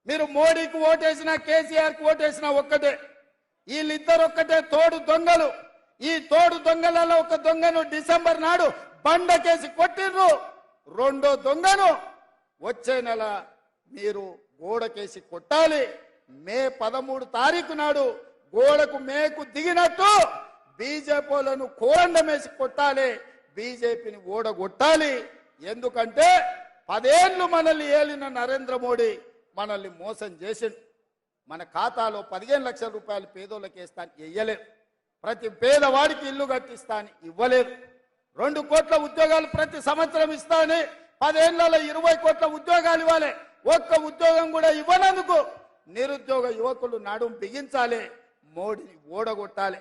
మీరు మోడీకి ఓటేసినా కేసీఆర్కి ఓటేసినా ఒక్కటే. వీళ్ళిద్దరు ఒక్కటే తోడు దొంగలు. ఈ తోడు దొంగలలో ఒక దొంగను డిసెంబర్ నాడు బండకేసి కొట్టిర్రు. రెండో దొంగను వచ్చే నెల మీరు గోడకేసి కొట్టాలి. మే 13 తారీఖు నాడు గోడకు మేకు దిగినట్టు బీజేపీలను కోరండమేసి కొట్టాలి. బీజేపీని ఓడగొట్టాలి. ఎందుకంటే 10 ఏళ్లు మనల్ని ఏలిన నరేంద్ర మోడీ మనల్ని మోసం చేసిండు. మన ఖాతాలో 15 లక్షల రూపాయలు పేదోళ్ళకి వేస్తాను ఇయ్యలేదు. ప్రతి పేదవాడికి ఇల్లు కట్టిస్తాను ఇవ్వలేదు. 2 కోట్ల ఉద్యోగాలు ప్రతి సంవత్సరం ఇస్తాను. 10 ఏళ్లలో 20 కోట్ల ఉద్యోగాలు ఇవ్వాలి. ఒక్క ఉద్యోగం కూడా ఇవ్వనందుకు నిరుద్యోగ యువకులు నడుం బిగించాలి. మోడీని ఓడగొట్టాలి.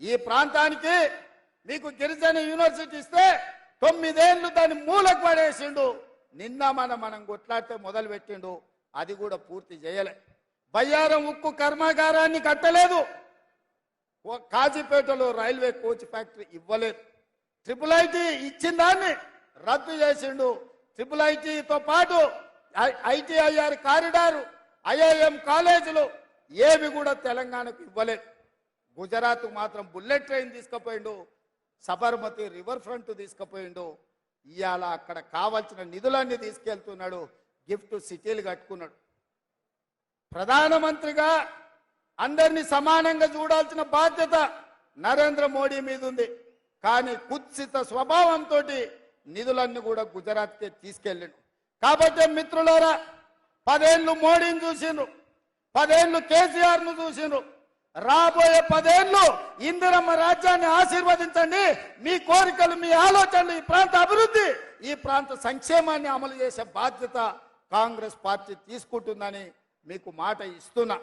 ఈ ప్రాంతానికి మీకు గిరిజన యూనివర్సిటీ ఇస్తే 9 ఏళ్లు దాన్ని మూలకు పడేసిండు. నిన్న మనం కొట్లాడితే మొదలు పెట్టిండు. అది కూడా పూర్తి చేయలే. బయ్యారం ఉక్కు కర్మాగారాన్ని కట్టలేదు. కాజీపేటలో రైల్వే కోచ్ ఫ్యాక్టరీ ఇవ్వలేదు. ట్రిపుల్ ఐటీ ఇచ్చిన దాన్ని రద్దు చేసిండు. ట్రిపుల్ ఐటీతో పాటు ఐటీఐఆర్ కారిడారు, ఐఐఎం కాలేజీలు ఏవి కూడా తెలంగాణకు ఇవ్వలేదు. గుజరాత్ మాత్రం బుల్లెట్ ట్రైన్ తీసుకుపోయిండు. సబర్మతి రివర్ ఫ్రంట్ తీసుకుపోయిండు. ఇవాళ అక్కడ కావాల్సిన నిధులన్నీ తీసుకెళ్తున్నాడు. గిఫ్ట్ సిటీలు కట్టుకున్నాడు. ప్రధానమంత్రిగా అందరినీ సమానంగా చూడాల్సిన బాధ్యత నరేంద్ర మోడీ మీద ఉంది. కానీ కుత్సిత స్వభావంతో నిధులన్నీ కూడా గుజరాత్కే తీసుకెళ్ళిండు. కాబట్టి మిత్రులారా, 10 ఏళ్లు మోడీని చూసిండ్రు, 10 ఏళ్లు కేసీఆర్ను చూసిండ్రు. రాబోయే 10 ఏళ్లు ఇందిరమ్మ రాజ్యాన్ని ఆశీర్వదించండి. మీ కోరికలు, మీ ఆలోచనలు, ఈ ప్రాంత అభివృద్ధి, ఈ ప్రాంత సంక్షేమాన్ని అమలు చేసే బాధ్యత కాంగ్రెస్ పార్టీ తీసుకుంటుందని మీకు మాట ఇస్తున్నా.